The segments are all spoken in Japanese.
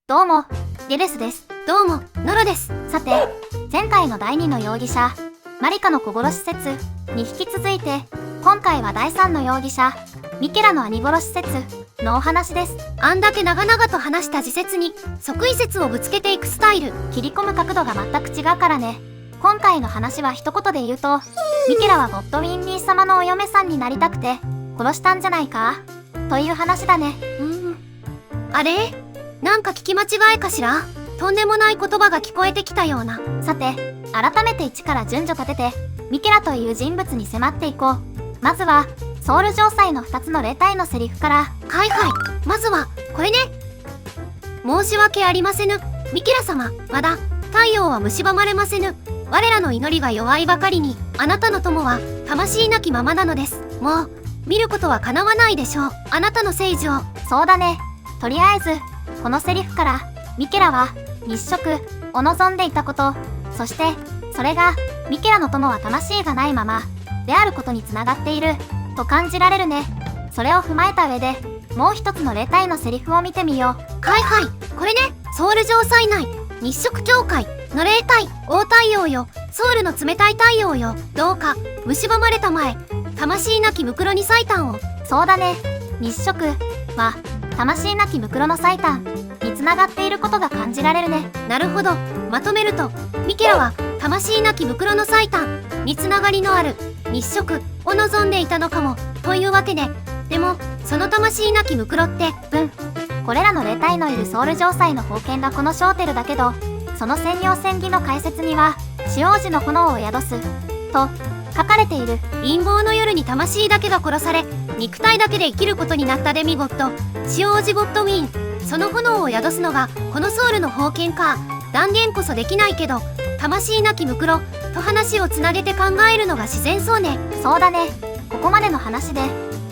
どうも、ゲレスです。どうも、ノロです。さて、前回の第2の容疑者、マリカの子殺し説に引き続いて、今回は第3の容疑者、ミケラの兄殺し説のお話です。あんだけ長々と話した自説に即位説をぶつけていくスタイル。切り込む角度が全く違うからね。今回の話は一言で言うと、ミケラはゴッドウィン兄様のお嫁さんになりたくて殺したんじゃないかという話だね。あれ？なんか聞き間違いかしら？とんでもない言葉が聞こえてきたような。さて、改めて一から順序立ててミケラという人物に迫っていこう。まずはソウル城塞の2つの霊体のセリフから。はいはい、まずはこれね。申し訳ありませぬミケラ様、まだ太陽は蝕まれませぬ。我らの祈りが弱いばかりに、あなたの友は魂なきままなのです。もう見ることはかなわないでしょう、あなたの聖女を。そうだね。とりあえずこのセリフからミケラは日食を望んでいたこと、そしてそれがミケラの友は魂がないままであることにつながっていると感じられるね。それを踏まえた上でもう一つの霊体のセリフを見てみよう。はいはい、これね。ソウル城塞内日食教会の霊体、大太陽よ、ソウルの冷たい太陽よ、どうか蝕まれたまえ、魂なきムクロに最短を。そうだね。日食は魂なきムクロの最短につながっていることが感じられるね。なるほど。まとめると、ミケラは魂なきムクロの最短につながりのある日食を望んでいたのかもというわけね。でもその魂なきムクロって、これらの霊体のいるソウル城塞の封建がこのショーテルだけど、その専用戦技の解説には死王子の炎を宿すと書かれている。陰謀の夜に魂だけが殺され、肉体だけで生きることになったデミゴッド、死王子ゴッドウィン。その炎を宿すのがこのソウルの封建か。断言こそできないけど、魂なきムクロと話をつなげて考えるのが自然そうね。そうだね。ここまでの話で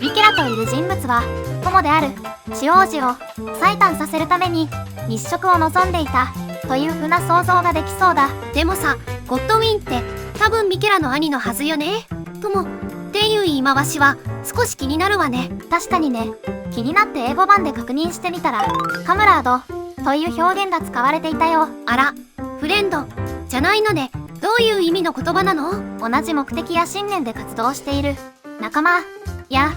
ミケラといる人物は友である死王子を最短させるために日食を望んでいたという風な想像ができそうだ。でもさ、ゴッドウィンって多分ミケラの兄のはずよね。ともっていう言い回しは少し気になるわね。確かにね。気になって英語版で確認してみたら、カムラードという表現が使われていたよ。あら、フレンドじゃないのね。どういう意味の言葉なの？同じ目的や信念で活動している仲間や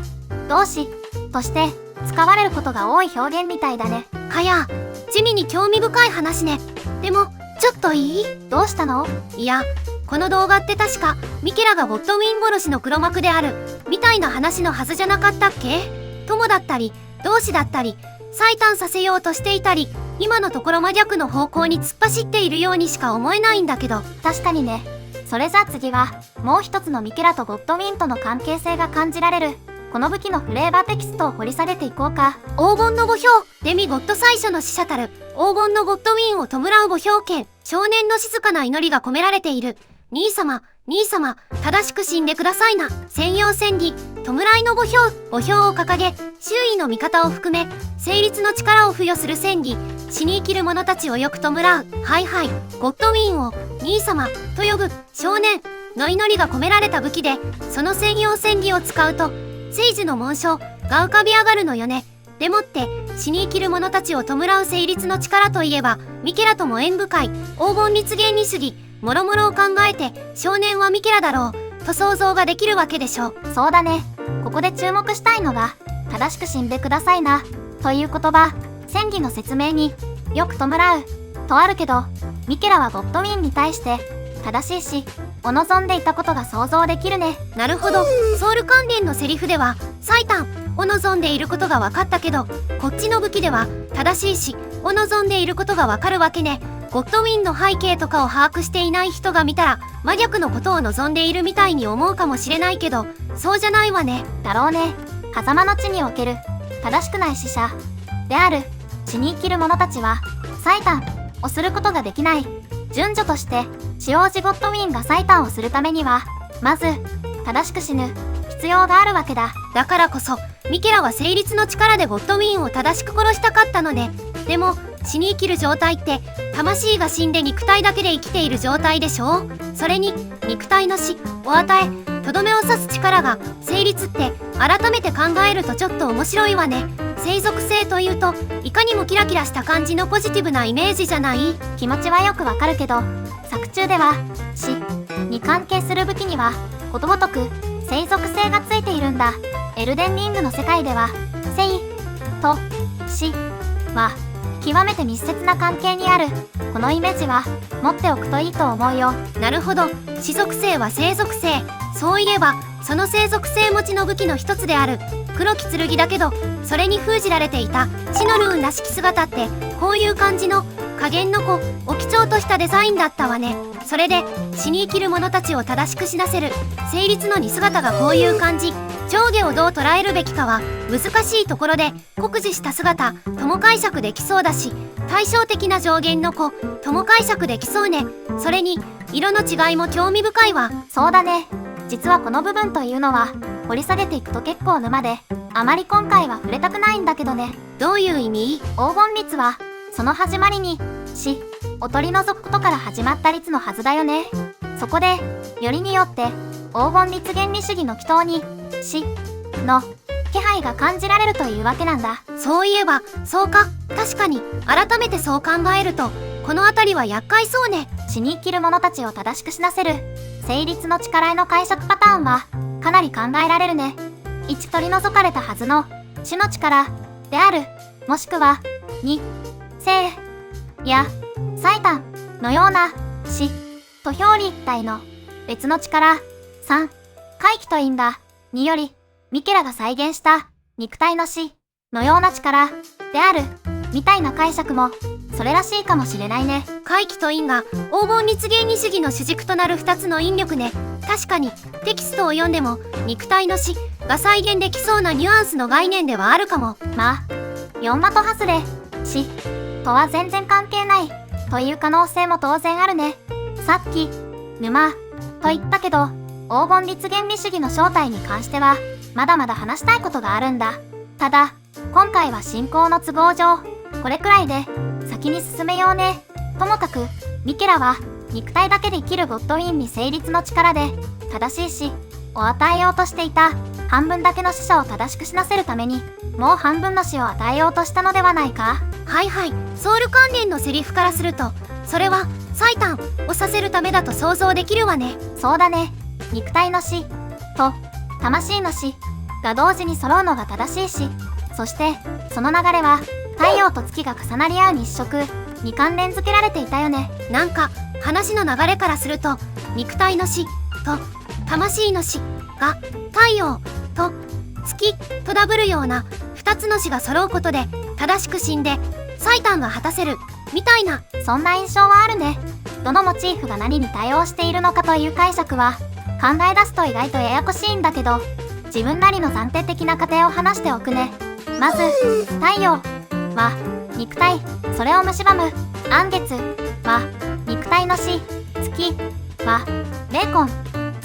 同志として使われることが多い表現みたいだね。かや、地味に興味深い話ね。でもちょっといい？どうしたの？いや、この動画って確かミケラがゴッドウィン殺しの黒幕であるみたいな話のはずじゃなかったっけ？友だったり同志だったり最短させようとしていたり、今のところ真逆の方向に突っ走っているようにしか思えないんだけど。確かにね。それじゃあ次はもう一つのミケラとゴッドウィンとの関係性が感じられるこの武器のフレーバーテキストを掘り下げていこうか。黄金の墓標、デミゴッド最初の使者たる黄金のゴッドウィンを弔う墓標剣、少年の静かな祈りが込められている。兄様、兄様、正しく死んでくださいな。専用戦技、弔いの墓標を掲げ、周囲の味方を含め、成立の力を付与する戦技、死に生きる者たちをよく弔う。はいはい、ゴッドウィンを、兄様、と呼ぶ、少年、の祈りが込められた武器で、その専用戦技を使うと、聖樹の紋章が浮かび上がるのよね。でもって、死に生きる者たちを弔う成立の力といえば、ミケラとも縁深い、黄金立言に過ぎ、もろもろを考えて少年はミケラだろうと想像ができるわけでしょ。そうだね。ここで注目したいのが正しく死んでくださいなという言葉。戦技の説明によく弔うとあるけど、ミケラはゴッドウィンに対して正しい死を望んでいたことが想像できるね。なるほど。ソウル関連のセリフでは最短を望んでいることが分かったけど、こっちの武器では正しい死を望んでいることが分かるわけね。ゴッドウィンの背景とかを把握していない人が見たら真逆のことを望んでいるみたいに思うかもしれないけど、そうじゃないわね。だろうね。狭間の地における正しくない死者である死に生きる者たちは最短をすることができない。順序として死王子ゴッドウィンが最短をするためにはまず正しく死ぬ必要があるわけだ。だからこそミケラは成立の力でゴッドウィンを正しく殺したかったのね。でも死に生きる状態って魂が死んで肉体だけで生きている状態でしょ。それに肉体の死を与えとどめを刺す力が成立って改めて考えるとちょっと面白いわね。生属性というといかにもキラキラした感じのポジティブなイメージじゃない？気持ちはよくわかるけど、作中では死に関係する武器にはことごとく生属性がついているんだ。エルデンリングの世界では生と死は極めて密接な関係にある。このイメージは持っておくといいと思うよ。なるほど。死属性は生属性。そういえばその生属性持ちの武器の一つである黒き剣だけど、それに封じられていたシノルーンらしき姿ってこういう感じの加減の子お基調としたデザインだったわね。それで死に生きる者たちを正しく死なせる成立の似姿がこういう感じ。上下をどう捉えるべきかは難しいところで、酷似した姿とも解釈できそうだし、対照的な上限の子とも解釈できそうね。それに色の違いも興味深いわ。そうだね。実はこの部分というのは掘り下げていくと結構沼で、あまり今回は触れたくないんだけどね。どういう意味？黄金律はその始まりに死を取り除くことから始まった律のはずだよね。そこでよりによって黄金律原理主義の祈祷に死の気配が感じられるというわけなんだ。そういえばそうか。確かに改めてそう考えるとこの辺りは厄介そうね。死に生きる者たちを正しく死なせる成立の力への解釈パターンはかなり考えられるね。1取り除かれたはずの死の力である、もしくは2生や最短のような死と表裏一体の別の力、3回帰と因が2よりミケラが再現した肉体の死のような力であるみたいな解釈もそれらしいかもしれないね。回帰と因が黄金律原理主義の主軸となる2つの引力ね。確かにテキストを読んでも肉体の死が再現できそうなニュアンスの概念ではあるかも。まあ4的外れ死とは全然関係ないという可能性も当然あるね。さっき沼と言ったけど、黄金律原理主義の正体に関してはまだまだ話したいことがあるんだ。ただ今回は進行の都合上これくらいで先に進めようね。ともかくミケラは肉体だけで生きるゴッドウィンに成立の力で正しい死を与えようとしていた半分だけの死者を正しく死なせるためにもう半分の死を与えようとしたのではないか。はいはい。ソウル関連のセリフからするとそれは最短をさせるためだと想像できるわね。そうだね。肉体の死と魂の死が同時に揃うのが正しい死、そしてその流れは太陽と月が重なり合う日食に関連づけられていたよね。なんか話の流れからすると肉体の死と魂の死が太陽と月とダブるような2つの死が揃うことで正しく死んで最短が果たせるみたいな、そんな印象はあるね。どのモチーフが何に対応しているのかという解釈は考え出すと意外とややこしいんだけど、自分なりの暫定的な過程を話しておくね。まず太陽は肉体、それを蝕む暗月は肉体の死、月は霊魂、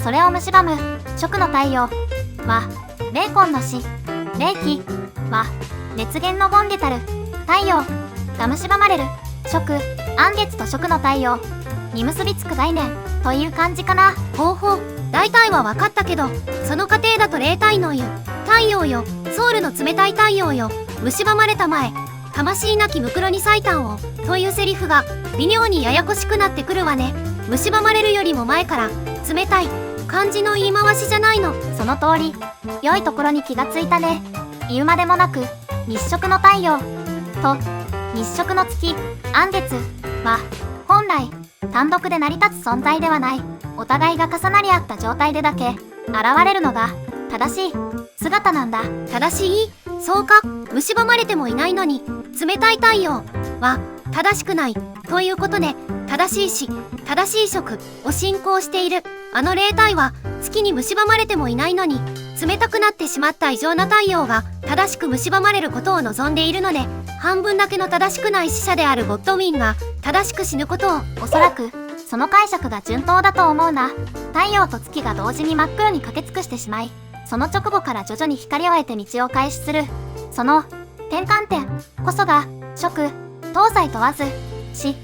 それを蝕む食の太陽は霊魂の死、霊気は熱源の権下たる太陽が蝕まれる食、暗月と食の太陽に結びつく概念という感じかな。ほうほう、大体は分かったけど、その過程だと霊体の湯、太陽よ、ソウルの冷たい太陽よ、蝕まれたまえ、魂なきムクロに最短をというセリフが微妙にややこしくなってくるわね。蝕まれるよりも前から冷たい感じの言い回しじゃないの。その通り。良いところに気がついたね。言うまでもなく日食の太陽と日食の月、暗月は本来単独で成り立つ存在ではない、お互いが重なり合った状態でだけ現れるのが正しい姿なんだ。正しい？そうか。蝕まれてもいないのに冷たい太陽は正しくないということで、正しい死、正しい食を信仰しているあの霊体は月に蝕まれてもいないのに冷たくなってしまった異常な太陽が正しく蝕まれることを望んでいるので、半分だけの正しくない死者であるゴッドウィンが正しく死ぬことを。おそらくその解釈が順当だと思うな。太陽と月が同時に真っ黒に駆け尽くしてしまい、その直後から徐々に光を得て道を開始する、その転換点こそが食、東西問わず死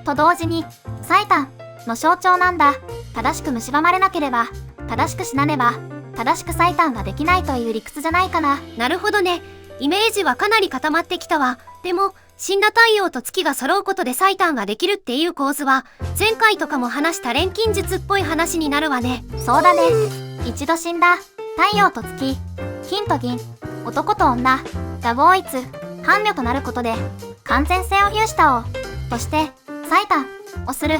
と同時に最短の象徴なんだ。正しく蝕まれなければ、正しく死なねば正しく最短ができないという理屈じゃないかな。なるほどね。イメージはかなり固まってきたわ。でも、死んだ太陽と月が揃うことで最短ができるっていう構図は、前回とかも話した錬金術っぽい話になるわね。そうだね。一度死んだ太陽と月、金と銀、男と女が合一、伴侶となることで完全性を有した王として最短をする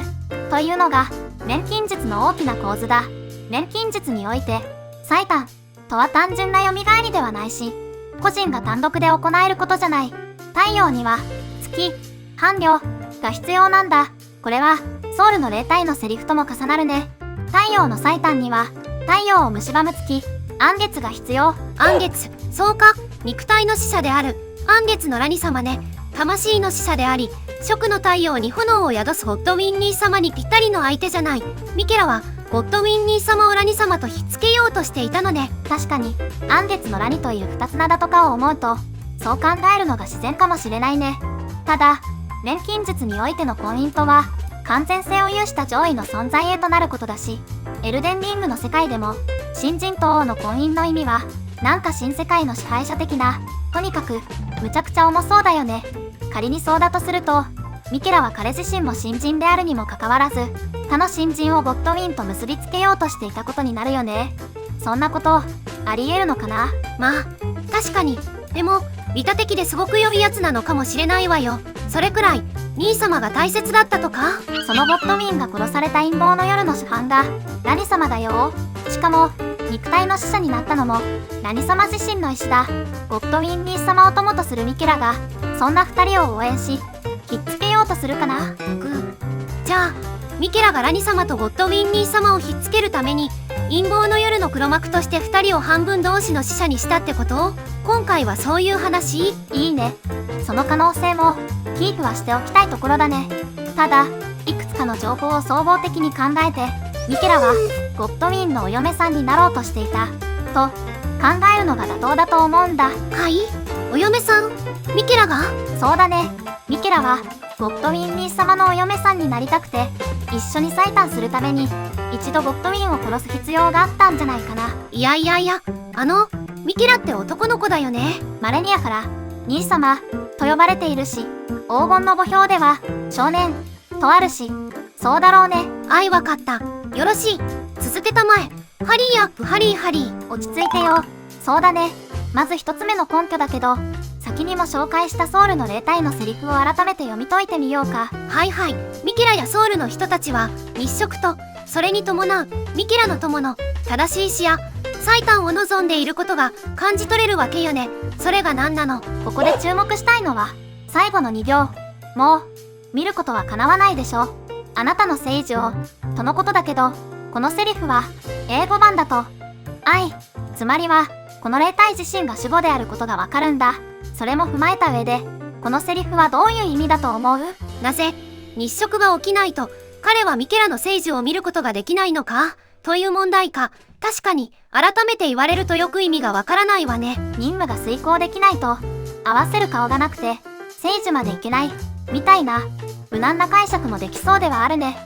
というのが錬金術の大きな構図だ。錬金術において最短とは単純な蘇りではないし、個人が単独で行えることじゃない。太陽には月、伴侶が必要なんだ。これはソウルの霊体のセリフとも重なるね。太陽の最短には太陽を蝕む月、暗月が必要。暗月、そうか。肉体の使者である暗月のラニ様ね。魂の使者であり、食の太陽に炎を宿すゴッドウィンニー様にぴったりの相手じゃない。ミケラはゴッドウィンニー様をラニ様とひっつけようとしていたのね。確かに暗月のラニという二つ名だとかを思うと、そう考えるのが自然かもしれないね。ただ錬金術においての婚姻とは完全性を有した上位の存在へとなることだし、エルデンリングの世界でも新人と王の婚姻の意味はなんか新世界の支配者的な、とにかくむちゃくちゃ重そうだよね。仮にそうだとすると、ミケラは彼自身も新人であるにもかかわらず他の新人をゴッドウィンと結びつけようとしていたことになるよね。そんなことありえるのかな。まあ確かに。でも利他的ですごく呼びやつなのかもしれないわよ。それくらい兄様が大切だったとか。そのゴッドウィンが殺された陰謀の夜の主犯がラニ様だよ。しかも肉体の使者になったのもラニ様自身の意志だ。ゴッドウィンニー様を友とするミケラがそんな二人を応援しひっつけようとするかな。じゃあミケラがラニ様とゴッドウィンニー様をひっつけるために陰謀の夜の黒幕として二人を半分同士の使者にしたってこと？今回はそういう話？いいね。その可能性もキープはしておきたいところだね。ただいくつかの情報を総合的に考えて、ミケラはゴッドウィンのお嫁さんになろうとしていたと考えるのが妥当だと思うんだ。はい？お嫁さん？ミケラが？そうだね。ミケラはゴッドウィンニー様のお嫁さんになりたくて、一緒に最短するために一度ゴッドウィンを殺す必要があったんじゃないかな。いや、ミケラって男の子だよね。マレニアから兄様と呼ばれているし、黄金の墓標では少年とあるし、そうだろうね。わかった。よろしい。続けたまえ。ハリーアップハリー。落ち着いてよ。そうだね。まず一つ目の根拠だけど、先にも紹介したソウルの霊体のセリフを改めて読み解いてみようか。はい。ミケラやソウルの人たちは日食とそれに伴うミケラの友の正しい死や最短を望んでいることが感じ取れるわけよね。それが何なの？ここで注目したいのは最後の2行。もう見ることは叶わないでしょ。あなたの聖樹をとのことだけど、このセリフは英語版だと愛、つまりはこの霊体自身が主語であることがわかるんだ。それも踏まえた上でこのセリフはどういう意味だと思う？なぜ日食が起きないと彼はミケラの聖樹を見ることができないのかという問題か。確かに改めて言われるとよく意味がわからないわね。任務が遂行できないと合わせる顔がなくて聖樹までいけないみたいな無難な解釈もできそうではあるね。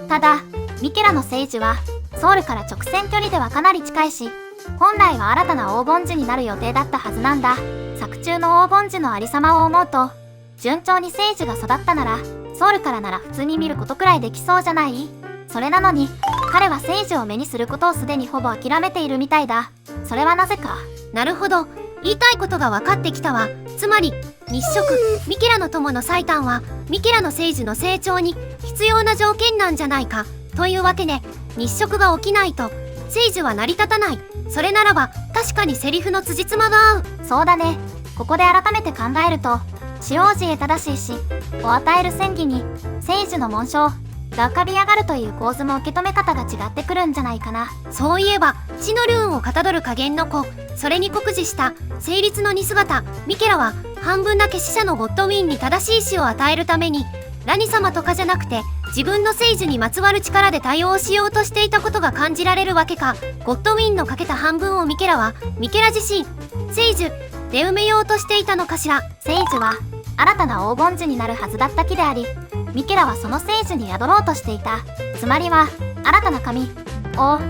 ただミケラの聖樹はソウルから直線距離ではかなり近いし、本来は新たな黄金樹になる予定だったはずなんだ。作中の黄金樹のありさまを思うと、順調に聖樹が育ったならソウルからなら普通に見ることくらいできそうじゃない？それなのに彼は聖樹を目にすることをすでにほぼ諦めているみたいだ。それはなぜか。なるほど、言いたいことが分かってきたわ。つまり日食、ミケラの友の最短はミケラの聖樹の成長に必要な条件なんじゃないかというわけね。日食が起きないと聖樹は成り立たない。それならば確かにセリフの辻褄が合う。そうだね。ここで改めて考えると、死王子へ正しい死を与える戦技に聖樹の紋章が浮かび上がるという構図も受け止め方が違ってくるんじゃないかな。そういえば死のルーンをかたどる加減の子、それに酷似した成立の似姿ミケラは半分だけ死者のゴッドウィンに正しい死を与えるためにラニ様とかじゃなくて自分の聖樹にまつわる力で対応しようとしていたことが感じられるわけか。ゴッドウィンのかけた半分をミケラ自身聖樹で埋めようとしていたのかしら。聖樹は新たな黄金樹になるはずだった木であり、ミケラはその聖樹に宿ろうとしていた。つまりは新たな神王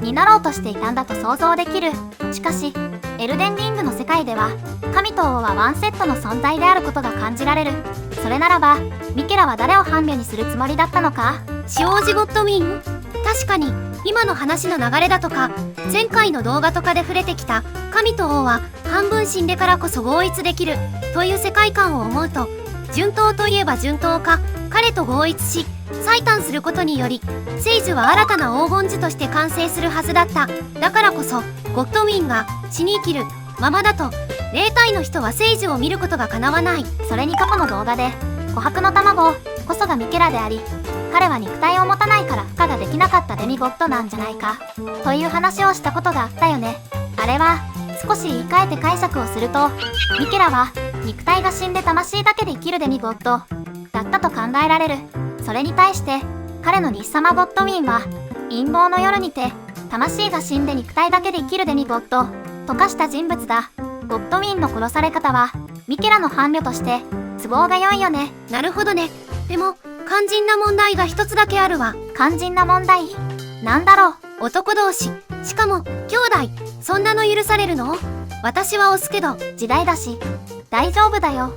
になろうとしていたんだと想像できる。しかしエルデンリングの世界では神と王はワンセットの存在であることが感じられる。それならばミケラは誰を伴侶にするつもりだったのか？シオージゴッドウィン？確かに今の話の流れだとか前回の動画とかで触れてきた神と王は半分死んでからこそ合一できるという世界観を思うと、順当といえば順当か、彼と合一し最短することにより聖樹は新たな黄金樹として完成するはずだった。だからこそゴッドウィンが死に生きるままだと霊体の人は聖樹を見ることが叶わない。それに過去の動画で琥珀の卵こそがミケラであり、彼は肉体を持たないから孵化ができなかったデミゴッドなんじゃないかという話をしたことがあったよね。あれは少し言い換えて解釈をすると、ミケラは肉体が死んで魂だけで生きるデミゴッドだったと考えられる。それに対して彼の日様ゴッドウィンは陰謀の夜にて魂が死んで肉体だけで生きるデミゴッドと化した人物だ。ゴッドウィンの殺され方はミケラの伴侶として都合が良いよね。なるほどね。でも肝心な問題が一つだけあるわ。肝心な問題？なんだろう？男同士、しかも兄弟、そんなの許されるの？私は押すけど。時代だし大丈夫だよ。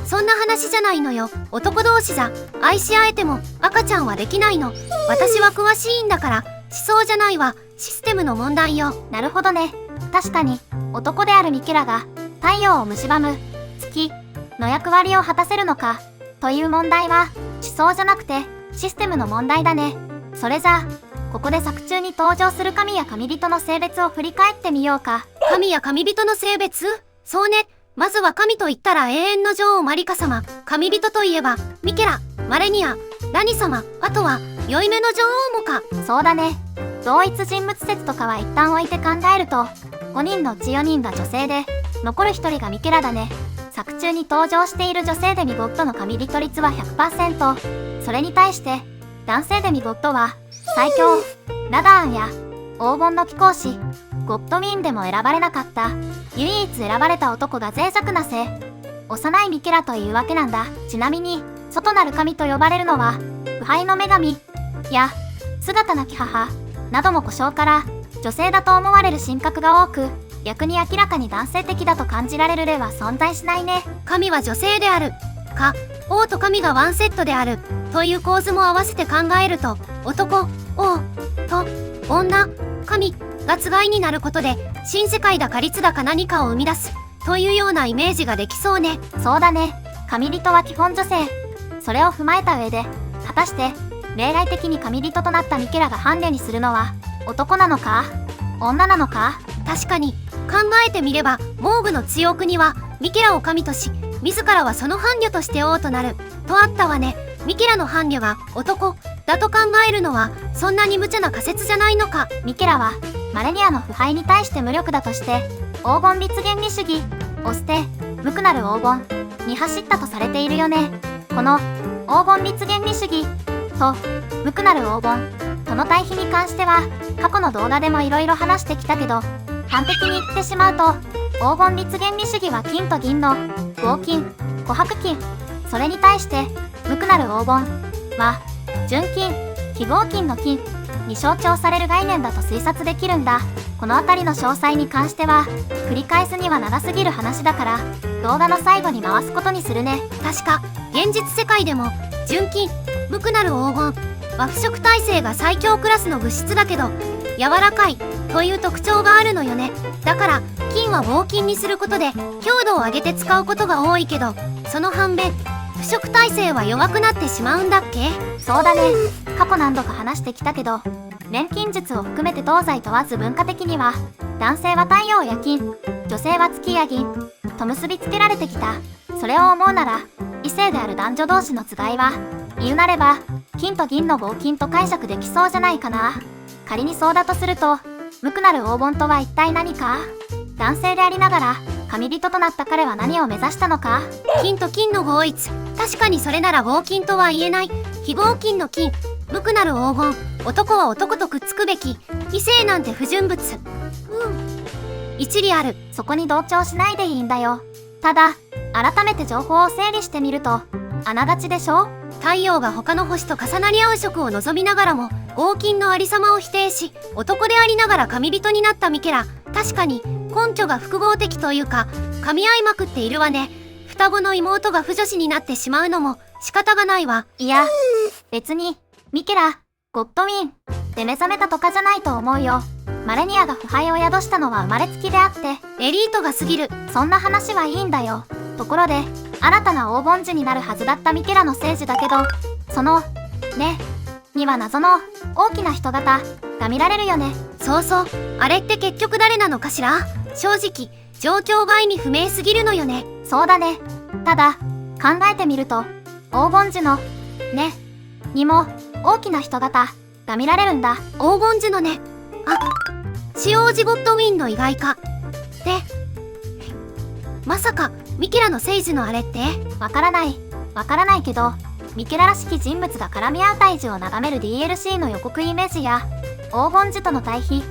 そんな話じゃないのよ。男同士じゃ愛し合えても赤ちゃんはできないの。私は詳しいんだから。思想じゃないわ、システムの問題よ。なるほどね。確かに男であるミケラが太陽を蝕む月の役割を果たせるのかという問題は思想じゃなくてシステムの問題だね。それじゃあここで作中に登場する神や神人の性別を振り返ってみようか。神や神人の性別？そうね。まずは神と言ったら永遠の女王マリカ様。神人といえばミケラ、マレニア、ラニ様、あとは酔い目の女王もか。そうだね。同一人物説とかは一旦置いて考えると5人のうち4人が女性で残る1人がミケラだね。作中に登場している女性デミゴッドの神人率は 100%。 それに対して男性デミゴッドは最強ラダーンや黄金の貴公子ゴッドウィンでも選ばれなかった唯一選ばれた男が脆弱な性幼いミケラというわけなんだ。ちなみに外なる神と呼ばれるのは腐敗の女神や姿なき母なども呼称から女性だと思われる神格が多く、逆に明らかに男性的だと感じられる例は存在しないね。神は女性であるか、王と神がワンセットであるという構図も合わせて考えると、男、王と女、神がつがいになることで新世界だか律だか何かを生み出すというようなイメージができそうね。そうだね。神人は基本女性。それを踏まえた上で果たして例外的に神人となったミケラが伴侶にするのは男なのか女なのか？確かに考えてみればモーグの強国はミケラを神とし自らはその伴侶として王となるとあったわね。ミケラの伴侶が男だと考えるのはそんなに無茶な仮説じゃないのか。ミケラはマレニアの腐敗に対して無力だとして黄金立原理主義を捨て無垢なる黄金に走ったとされているよね。この黄金立原理主義と無垢なる黄金との対比に関しては過去の動画でもいろいろ話してきたけど、端的に言ってしまうと黄金立原理主義は金と銀の合金琥珀金、それに対して無垢なる黄金は純金非合金の金に象徴される概念だと推察できるんだ。この辺りの詳細に関しては繰り返すには長すぎる話だから動画の最後に回すことにするね。確か現実世界でも純金無垢なる黄金は腐食耐性が最強クラスの物質だけど柔らかいという特徴があるのよね。だから金は合金にすることで強度を上げて使うことが多いけど、その反面腐食耐性は弱くなってしまうんだっけ？そうだね。過去何度か話してきたけど錬金術を含めて東西問わず文化的には男性は太陽や金、女性は月や銀と結びつけられてきた。それを思うなら異性である男女同士のつがいは言うなれば金と銀の合金と解釈できそうじゃないかな。仮にそうだとすると無垢なる黄金とは一体何か？男性でありながら神人となった彼は何を目指したのか？金と金の合一。確かにそれなら合金とは言えない。非合金の金、無垢なる黄金。男は男とくっつくべき。異性なんて不純物。一理ある。そこに同調しないでいいんだよ。ただ改めて情報を整理してみるとあながちでしょ？太陽が他の星と重なり合う色を望みながらも合金のありさまを否定し男でありながら神人になったミケラ。確かに根拠が複合的というか噛み合いまくっているわね。双子の妹が不女子になってしまうのも仕方がないわ。いや、別に、ミケラ、ゴッドウィン、で目覚めたとかじゃないと思うよ。マレニアが腐敗を宿したのは生まれつきであって、エリートが過ぎる。そんな話はいいんだよ。ところで、新たな黄金樹になるはずだったミケラの聖樹だけど、その、ね、には謎の大きな人型が見られるよね。そうそう、あれって結局誰なのかしら。正直、状況外に不明すぎるのよね。そうだね。ただ、考えてみると、黄金樹の、ね、にも大きな人型が見られるんだ。黄金樹のね。あ、シオージゴッドウィンの意外か。で、まさか、ミケラの聖樹のあれって？わからないけど、ミケラらしき人物が絡み合う大樹を眺める DLC の予告イメージや、黄金樹との対比、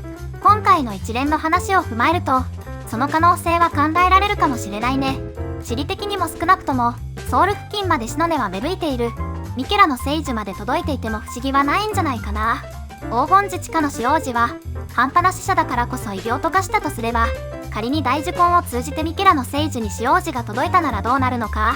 今回の一連の話を踏まえると、その可能性は考えられるかもしれないね。地理的にも少なくとも、ソウル付近までシノネは芽吹いている。ミケラの聖樹まで届いていても不思議はないんじゃないかな。黄金樹地下の使用時は、半端な死者だからこそ異病と化したとすれば、仮に大樹根を通じてミケラの聖樹に使用時が届いたならどうなるのか。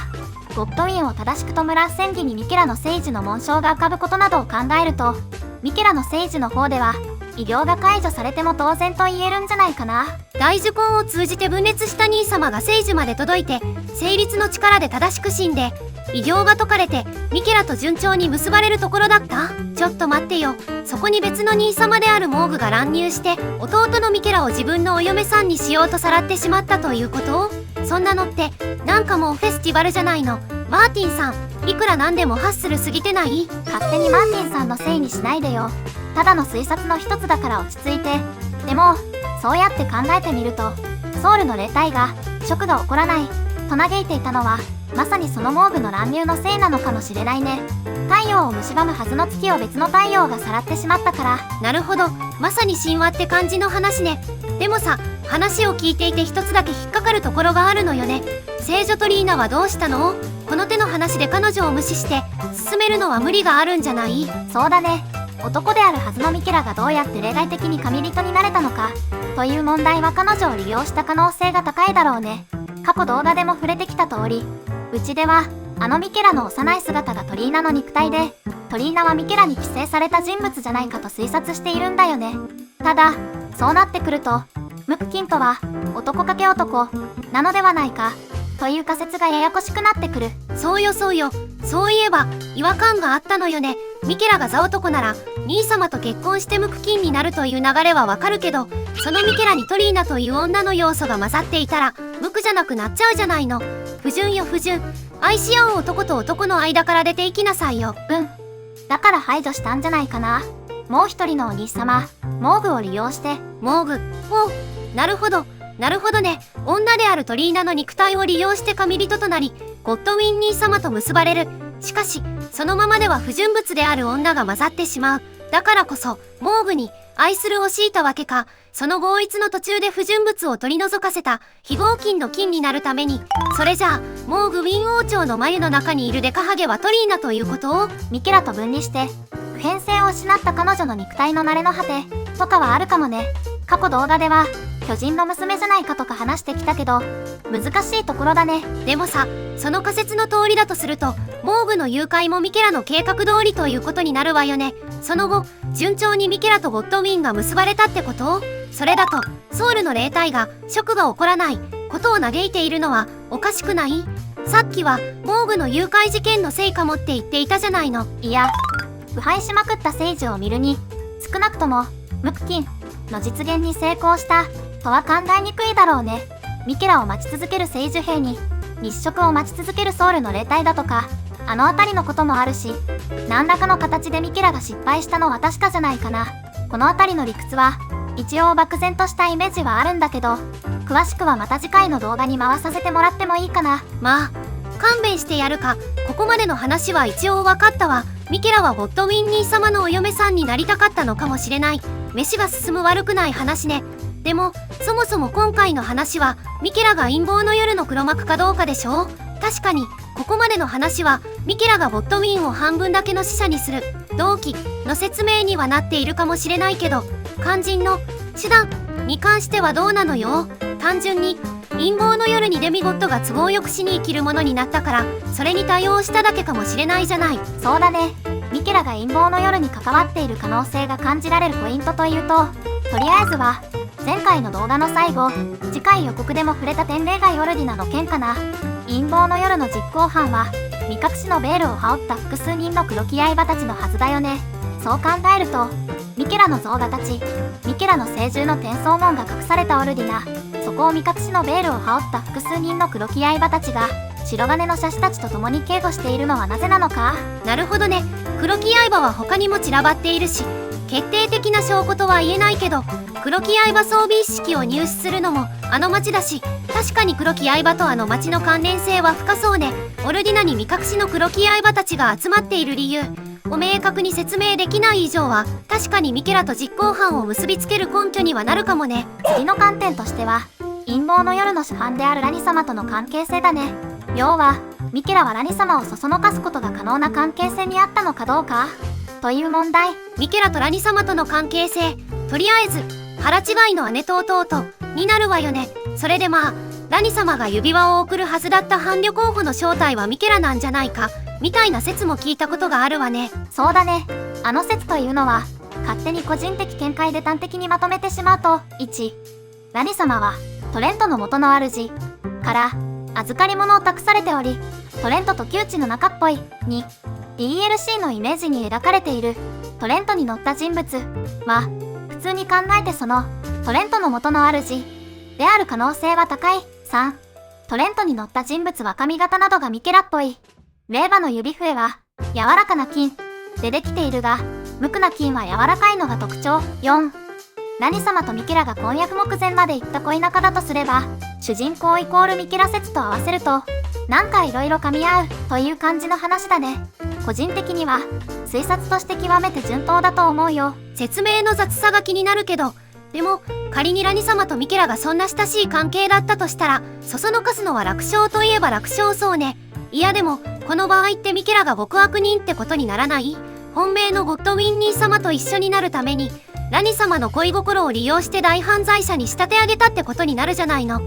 ゴッドウィンを正しく弔う戦技にミケラの聖樹の紋章が浮かぶことなどを考えると、ミケラの聖樹の方では、異病が解除されても当然と言えるんじゃないかな。大樹根を通じて分裂した兄様が聖樹まで届いて、成立の力で正しく死んで、異形が解かれてミケラと順調に結ばれるところだった。ちょっと待ってよ。そこに別の兄様であるモーグが乱入して弟のミケラを自分のお嫁さんにしようとさらってしまったということ？そんなのってなんかもうフェスティバルじゃないの。マーティンさん、いくらなんでもハッスルすぎてない？勝手にマーティンさんのせいにしないでよ。ただの推察の一つだから落ち着いて。でもそうやって考えてみると、ソウルの霊体がショックが起こらないと嘆いていたのは、まさにそのモーグの乱入のせいなのかもしれないね。太陽を蝕むはずの月を別の太陽がさらってしまったから。なるほど、まさに神話って感じの話ね。でもさ、話を聞いていて一つだけ引っかかるところがあるのよね。聖女とリーナはどうしたの？この手の話で彼女を無視して進めるのは無理があるんじゃない？そうだね。男であるはずのミケラがどうやって例外的に神人になれたのかという問題は彼女を利用した可能性が高いだろうね。過去動画でも触れてきた通り、うちではあのミケラの幼い姿がトリーナの肉体で、トリーナはミケラに寄生された人物じゃないかと推察しているんだよね。ただそうなってくると、ムクキンとは男かけ男なのではないかという仮説がややこしくなってくる。そうよそうよ、そういえば違和感があったのよね。ミケラが座男なら兄様と結婚してムクキンになるという流れはわかるけど、そのミケラにトリーナという女の要素が混ざっていたらムクじゃなくなっちゃうじゃないの。不純よ不純。愛し合う男と男の間から出ていきなさいよ。だから排除したんじゃないかな。もう一人のお兄様モーグを利用して。モーグ、お、なるほどなるほどね。女であるトリーナの肉体を利用して神人となり、ゴッドウィン兄様と結ばれる。しかしそのままでは不純物である女が混ざってしまう。だからこそモーグに愛するを強いたわけか。その合一の途中で不純物を取り除かせた非合金の金になるために、それじゃあモーグウィン王朝の眉の中にいるデカハゲはトリーナということを？ミケラと分離して普遍性を失った彼女の肉体の慣れの果てとかはあるかもね。過去動画では巨人の娘じゃないかとか話してきたけど、難しいところだね。でもさ、その仮説の通りだとすると、モーグの誘拐もミケラの計画通りということになるわよね。その後順調にミケラとゴッドウィンが結ばれたってこと？それだとソウルの霊体がショックが起こらないことを嘆いているのはおかしくない？さっきはモーグの誘拐事件のせいかもって言っていたじゃないの。いや、腐敗しまくった聖樹を見るに、少なくともムクキンの実現に成功したとは考えにくいだろうね。ミケラを待ち続ける聖樹兵に日食を待ち続けるソウルの霊体だとか、あの辺りのこともあるし、何らかの形でミケラが失敗したのは確かじゃないかな。この辺りの理屈は一応漠然としたイメージはあるんだけど、詳しくはまた次回の動画に回させてもらってもいいかな。まあ勘弁してやるか。ここまでの話は一応分かったわ。ミケラはゴッドウィン兄様のお嫁さんになりたかったのかもしれない。飯が進む悪くない話ね。でもそもそも今回の話はミケラが陰謀の夜の黒幕かどうかでしょう。確かにここまでの話はミケラがゴッドウィンを半分だけの死者にする動機の説明にはなっているかもしれないけど、肝心の手段に関してはどうなのよ。単純に陰謀の夜にデミゴットが都合よく死に生きるものになったから、それに対応しただけかもしれないじゃない。そうだね。ミケラが陰謀の夜に関わっている可能性が感じられるポイントというと、とりあえずは前回の動画の最後、次回予告でも触れた天霊街オルディナの件かな。陰謀の夜の実行犯は身隠しのベールを羽織った複数人の黒木刃たちのはずだよね。そう考えると、ミケラの像が立ち、ミケラの聖獣の転送門が隠されたオルディナ、そこを身隠しのベールを羽織った複数人の黒木刃たちが白金の射士たちと共に警護しているのはなぜなのか。なるほどね。黒木刃は他にも散らばっているし、決定的な証拠とは言えないけど、黒木刃装備一式を入手するのもあの町だし、確かに黒木刃とあの町の関連性は深そうね。オルディナに身隠しの黒木刃たちが集まっている理由を明確に説明できない以上は、確かにミケラと実行犯を結びつける根拠にはなるかもね。次の観点としては、陰謀の夜の主犯であるラニ様との関係性だね。要はミケラはラニ様をそそのかすことが可能な関係性にあったのかどうかという問題。ミケラとラニ様との関係性、とりあえず腹違いの姉と弟になるわよね。それでまあラニ様が指輪を送るはずだった伴侶候補の正体はミケラなんじゃないかみたいな説も聞いたことがあるわね。そうだね。あの説というのは勝手に個人的見解で端的にまとめてしまうと、1、ラニ様はトレントの元の主から預かり物を託されており、トレントと旧知の仲っぽい。2、DLC のイメージに描かれているトレントに乗った人物は普通に考えてそのトレントの元の主である可能性は高い。3、トレントに乗った人物は髪型などがミケラっぽい。令和の指笛は柔らかな金でできているが、無垢な金は柔らかいのが特徴。4、ラニ様とミケラが婚約目前まで行った恋仲だとすれば、主人公イコールミケラ説と合わせるとなんか色々噛み合うという感じの話だね。個人的には推察として極めて順当だと思うよ。説明の雑さが気になるけど、でも仮にラニ様とミケラがそんな親しい関係だったとしたら、そそのかすのは楽勝といえば楽勝そうね。いやでもこの場合ってミケラが極悪人ってことにならない？本命のゴッドウィンニー様と一緒になるためにラニ様の恋心を利用して大犯罪者に仕立て上げたってことになるじゃないの。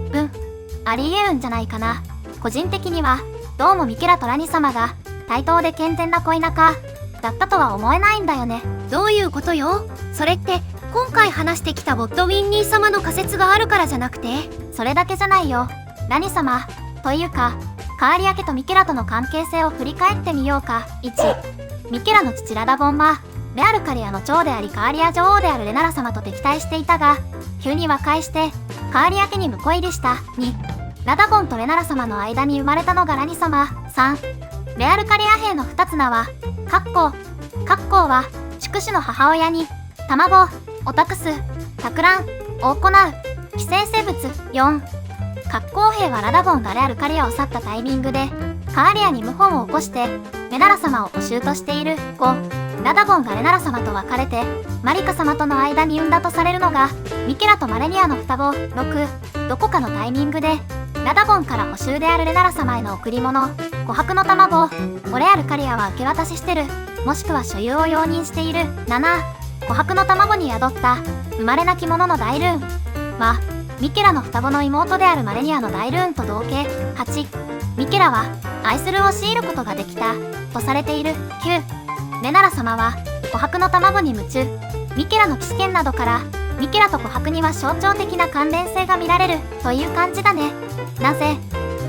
ありえるんじゃないかな。個人的にはどうもミケラとラニ様が対等で健全な恋仲だったとは思えないんだよね。どういうことよ？それって今回話してきたゴッドウィンニー様の仮説があるからじゃなくて？それだけじゃないよ。ラニ様というかカーリア家とミケラとの関係性を振り返ってみようか。1、ミケラの父ラダボンはレアルカリアの長でありカーリア女王であるレナラ様と敵対していたが、急に和解してカーリア家に婿入りした。2、ラダゴンとレナラ様の間に生まれたのがラニ様。3、レアルカリア兵の二つ名はカッコは宿主の母親に卵を託す、托卵を行う寄生生物。4、格好兵はラダゴンがレアルカリアを去ったタイミングでカーリアに謀反を起こしてレナラ様を捕囚としている。5、ラダゴンがレナラ様と別れてマリカ様との間に産んだとされるのがミケラとマレニアの双子。6、どこかのタイミングでラダゴンから捕囚であるレナラ様への贈り物琥珀の卵をレアルカリアは受け渡ししてる、もしくは所有を容認している。7、琥珀の卵に宿った生まれなき者の大ルーンはミケラの双子の妹であるマレニアの大ルーンと同型。8、ミケラは愛するを強いることができたとされている。9、レナラ様は琥珀の卵に夢中。ミケラの騎士剣などからミケラと琥珀には象徴的な関連性が見られるという感じだね。なぜ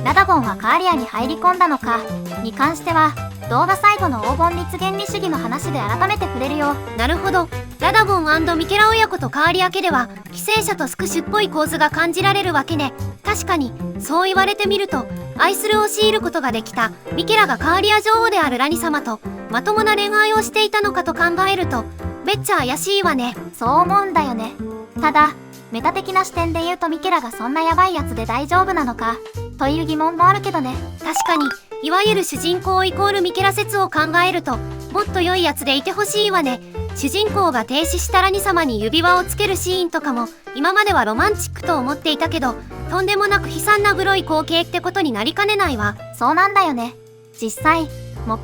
ラダゴンはカーリアに入り込んだのかに関しては動画最後の黄金立原理主義の話で改めて触れるよ。なるほど。ラダゴン&ミケラ親子とカーリア家では寄生者とスクシュっぽい構図が感じられるわけね。確かにそう言われてみると、愛するを強いることができたミケラがカーリア女王であるラニ様とまともな恋愛をしていたのかと考えるとめっちゃ怪しいわね。そう思うんだよね。ただメタ的な視点で言うとミケラがそんなヤバいやつで大丈夫なのかという疑問もあるけどね。確かにいわゆる主人公イコールミケラ説を考えるともっと良いやつでいてほしいわね。主人公が停止したラニ様に指輪をつけるシーンとかも今まではロマンチックと思っていたけど、とんでもなく悲惨なグロい光景ってことになりかねないわ。そうなんだよね。実際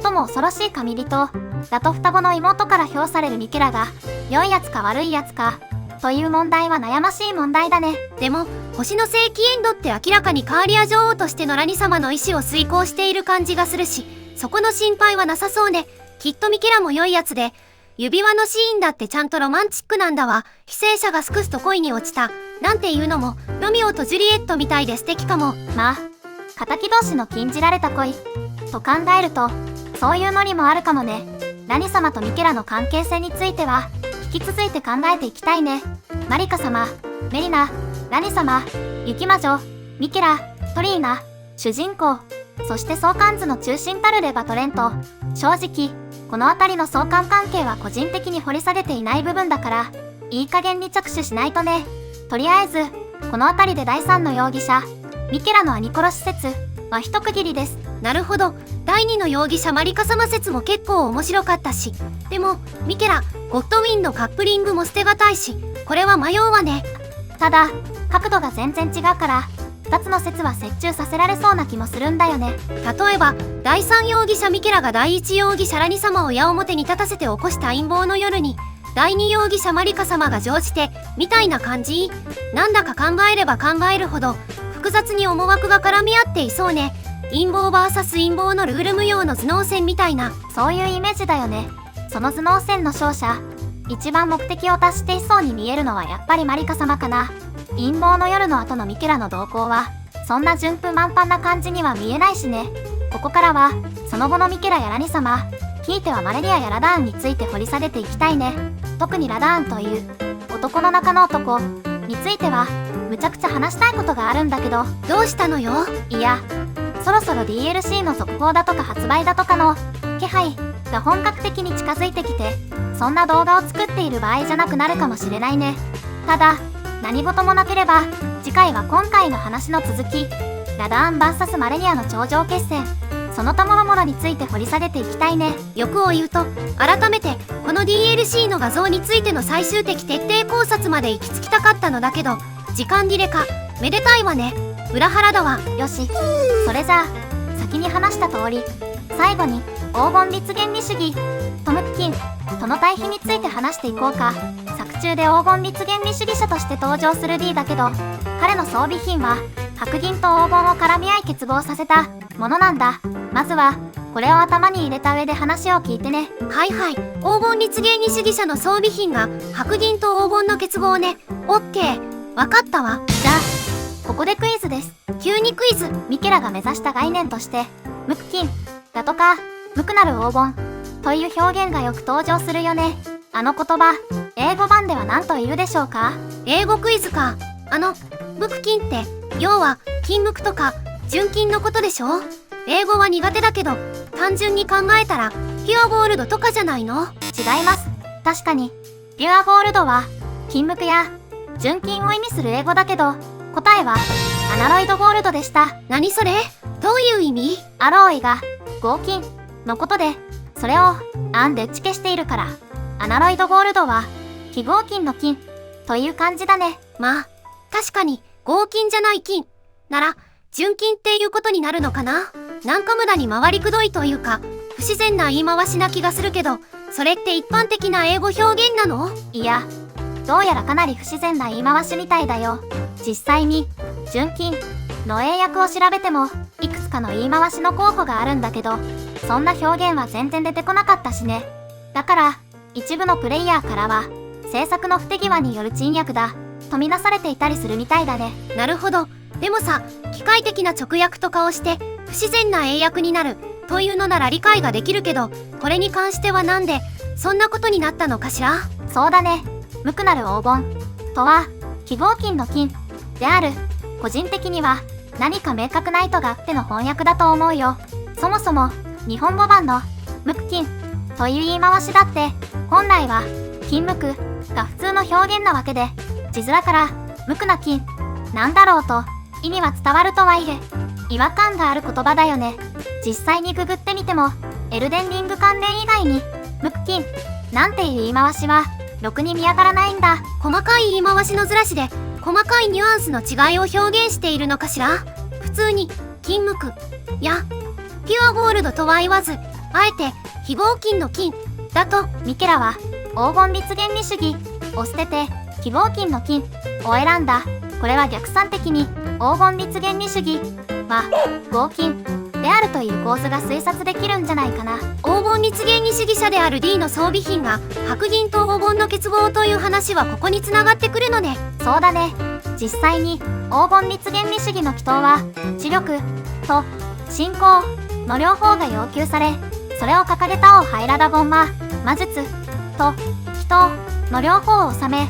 最も恐ろしい神人だと双子の妹から評されるミケラが良いやつか悪いやつかという問題は悩ましい問題だね。でも星の世紀エンドって明らかにカーリア女王としてのラニ様の意志を遂行している感じがするし、そこの心配はなさそうね。きっとミケラも良いやつで、指輪のシーンだってちゃんとロマンチックなんだわ。被生者がすくすと恋に落ちたなんていうのもロミオとジュリエットみたいで素敵かも。まあ敵同士の禁じられた恋と考えると、そういうノリもあるかもね。ラニ様とミケラの関係性については引き続いて考えていきたいね。マリカ様、メリナ、ラニ様、雪魔女、ミケラ、トリーナ、主人公、そして相関図の中心たるレバトレント。正直この辺りの相関関係は個人的に掘り下げていない部分だから、いい加減に着手しないとね。とりあえずこの辺りで第3の容疑者ミケラの兄殺し説は一区切りです。なるほど。第2の容疑者マリカ様説も結構面白かったし、でもミケラゴッドウィンのカップリングも捨てがたいし、これは迷うわね。ただ角度が全然違うから2つの説は折衷させられそうな気もするんだよね。例えば第3容疑者ミケラが第1容疑者ラニ様を矢面に立たせて起こした陰謀の夜に第2容疑者マリカ様が乗じてみたいな感じ。なんだか考えれば考えるほど複雑に思惑が絡み合っていそうね。陰謀 VS 陰謀のルール無用の頭脳戦みたいな、そういうイメージだよね。その頭脳戦の勝者、一番目的を達していそうに見えるのはやっぱりマリカ様かな。陰謀の夜の後のミケラの動向はそんな順風満帆な感じには見えないしね。ここからはその後のミケラやラニ様、ひいてはマレリアやラダーンについて掘り下げていきたいね。特にラダーンという男の中の男についてはむちゃくちゃ話したいことがあるんだけど。どうしたのよ。いや、そろそろ DLC の続報だとか発売だとかの気配が本格的に近づいてきて、そんな動画を作っている場合じゃなくなるかもしれないね。ただ何事もなければ次回は今回の話の続き、ラダーン VS マレニアの頂上決戦、その他諸々について掘り下げていきたいね。欲を言うと改めてこの DLC の画像についての最終的徹底考察まで行き着きたかったのだけど、時間切れか。めでたいわね。裏腹だわ。よし、それじゃあ先に話した通り最後に黄金立原理主義トムプキンとの対比について話していこうか。作中で黄金立原理主義者として登場する D だけど、彼の装備品は白銀と黄金を絡み合い結合させたものなんだ。まずはこれを頭に入れた上で話を聞いてね。はいはい。黄金立原理主義者の装備品が白銀と黄金の結合ね。オッケー。わかったわ。じゃあここでクイズです。急にクイズ。ミケラが目指した概念として無垢金だとか無垢なる黄金という表現がよく登場するよね。あの言葉英語版では何と言うでしょうか。英語クイズか。無垢金って要は金無垢とか純金のことでしょ。英語は苦手だけど単純に考えたらピュアゴールドとかじゃないの。違います。確かにピュアゴールドは金無垢や純金を意味する英語だけど、答えはアナロイドゴールドでした。何それ。どういう意味。アローイが合金のことで、それをアンで打ち消しているから、アナロイドゴールドは非合金の金という感じだね。まあ確かに合金じゃない金なら純金っていうことになるのかな。なんか無駄に回りくどいというか不自然な言い回しな気がするけど、それって一般的な英語表現なの。いや、どうやらかなり不自然な言い回しみたいだよ。実際に純金の英訳を調べてもいくつかの言い回しの候補があるんだけど、そんな表現は全然出てこなかったしね。だから一部のプレイヤーからは制作の不手際による珍訳だとみなされていたりするみたいだね。なるほど。でもさ、機械的な直訳とかをして不自然な英訳になるというのなら理解ができるけど、これに関してはなんでそんなことになったのかしら。そうだね。無垢なる黄金とは非合金の金である。個人的には何か明確な意図があっての翻訳だと思うよ。そもそも日本語版の無垢金という言い回しだって本来は金無垢が普通の表現なわけで、字面から無垢な金なんだろうと意味は伝わるとはいえ違和感がある言葉だよね。実際にググってみてもエルデンリング関連以外に無垢金なんていう言い回しはろくに見当たらないんだ。細かい言い回しのずらしで細かいニュアンスの違いを表現しているのかしら。普通に金無垢やピュアゴールドとは言わず、あえて非合金の金だと。ミケラは黄金立原理主義を捨てて非合金の金を選んだ。これは逆算的に黄金律原理主義は合金であるという構図が推察できるんじゃないかな。黄金律原理主義者である D の装備品が白銀と黄金の結合という話はここに繋がってくるのね。そうだね。実際に黄金律原理主義の祈祷は知力と信仰の両方が要求され、それを掲げた王ハイラダゴンは魔術と祈祷の両方を収め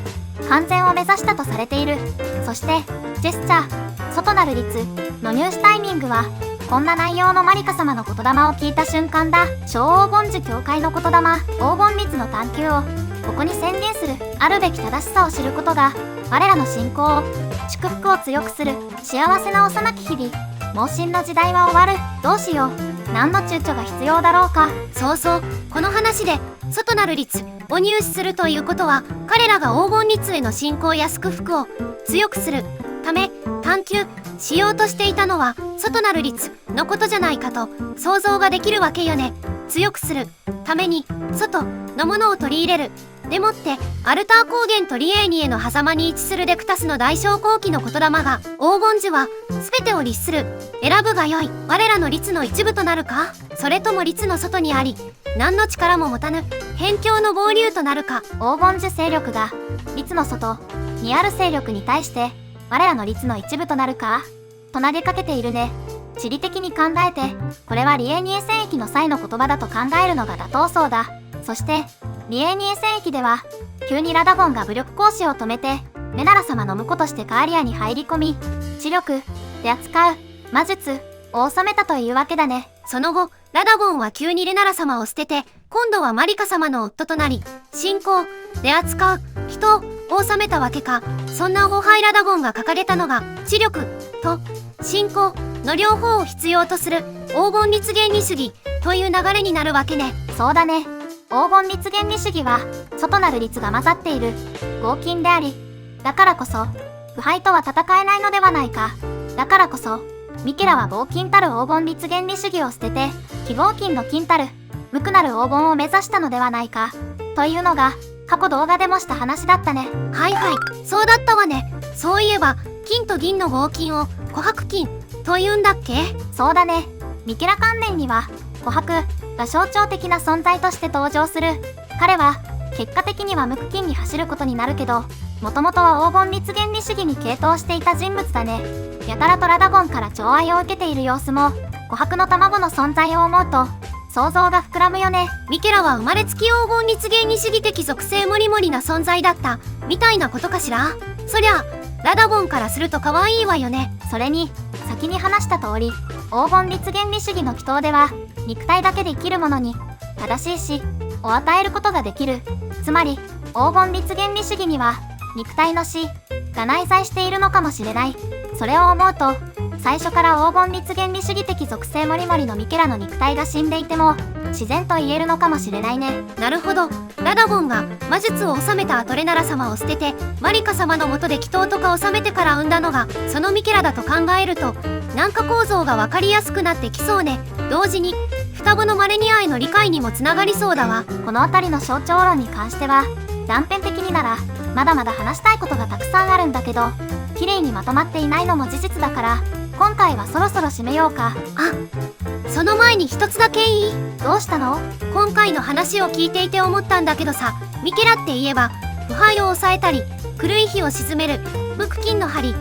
完全を目指したとされている。そしてジェスチャー外なる律の入手タイミングはこんな内容のマリカ様の言霊を聞いた瞬間だ。小黄金樹教会の言霊黄金律の探求をここに宣言する。あるべき正しさを知ることが我らの信仰を祝福を強くする。幸せな幼き日々盲信の時代は終わる。どうしよう。何の躊躇が必要だろうか。そうそう、この話で外なる律を入手するということは彼らが黄金律への信仰や祝福を強くするため探求しようとしていたのは外なる律のことじゃないかと想像ができるわけよね。強くするために外のものを取り入れる。でもってアルター高原とリエーニへの狭間に位置するデクタスの大小後期の言霊が黄金樹は全てを律する。選ぶがよい。我らの律の一部となるか、それとも律の外にあり何の力も持たぬ辺境の傍流となるか。黄金樹勢力が律の外にある勢力に対して我らの律の一部となるかと投げかけているね。地理的に考えてこれはリエーニエ戦役の際の言葉だと考えるのが妥当そうだ。そしてリエーニエ戦役では急にラダゴンが武力行使を止めてメナラ様の婿としてカーリアに入り込み知力で扱う魔術を収めたというわけだね。その後ラダゴンは急にレナラ様を捨てて今度はマリカ様の夫となり信仰で扱う人を収めたわけか。そんなオハイラダゴンが掲げたのが知力と信仰の両方を必要とする黄金律原理主義という流れになるわけね。そうだね。黄金律原理主義は外なる律が混ざっている合金であり、だからこそ腐敗とは戦えないのではないか。だからこそミケラは合金たる黄金律原理主義を捨てて非合金の金たる無垢なる黄金を目指したのではないかというのが過去動画でもした話だったね。はいはい、そうだったわね。そういえば金と銀の合金を琥珀金というんだっけ。そうだね。ミケラ関連には琥珀が象徴的な存在として登場する。彼は結果的には無垢金に走ることになるけど、もともとは黄金律原理主義に傾倒していた人物だね。やたらとラダゴンから寵愛を受けている様子も琥珀の卵の存在を思うと想像が膨らむよね。ミケラは生まれつき黄金律原理主義的属性もりもりな存在だったみたいなことかしら。そりゃラダゴンからすると可愛いわよね。それに先に話した通り黄金律原理主義の祈祷では肉体だけで生きる者に正しい死を与えることができる。つまり黄金律原理主義には肉体の死が内在しているのかもしれない。それを思うと最初から黄金律原理主義的属性もりもりのミケラの肉体が死んでいても自然と言えるのかもしれないね。なるほど。ラダゴンが魔術を収めたアトレナラ様を捨ててマリカ様の下で祈祷とか収めてから産んだのがそのミケラだと考えると軟化構造が分かりやすくなってきそうね。同時に双子のマレニアへの理解にもつながりそうだわ。この辺りの象徴論に関しては断片的にならまだまだ話したいことがたくさんあるんだけど綺麗にまとまっていないのも事実だから今回はそろそろ締めようか。その前に一つだけいい？どうしたの？今回の話を聞いていて思ったんだけどさ、ミケラって言えば腐敗を抑えたり狂い火を鎮める無垢金の針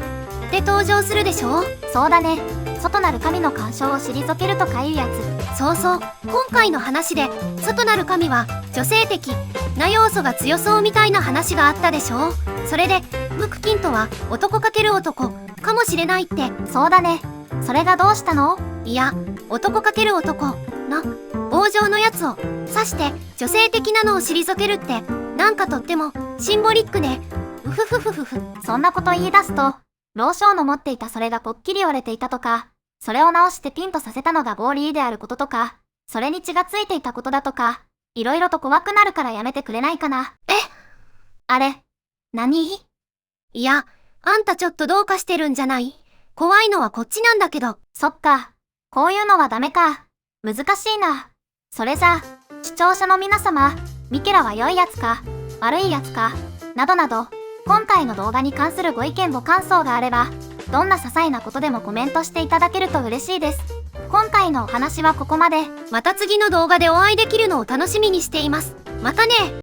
で登場するでしょ。そうだね。外なる神の干渉を退けるとかいうやつ。そうそう、今回の話で外なる神は女性的な要素が強そうみたいな話があったでしょ。それで無垢金とは男×男かもしれないって。そうだね。それがどうしたの？いや、男×男の棒状のやつを指して女性的なのを退けるってなんかとってもシンボリックね。うふふふふふ。そんなこと言い出すと老将の持っていたそれがぽっきり折れていたとか、それを直してピンとさせたのがボーリーであることとか、それに血がついていたことだとか、いろいろと怖くなるからやめてくれないかな。あれ、何？いや、あんたちょっとどうかしてるんじゃない？怖いのはこっちなんだけど。そっか、こういうのはダメか。難しいな。それじゃあ、視聴者の皆様、ミケラは良いやつか、悪いやつか、などなど、今回の動画に関するご意見ご感想があれば、どんな些細なことでもコメントしていただけると嬉しいです。今回のお話はここまで。また次の動画でお会いできるのを楽しみにしています。またね。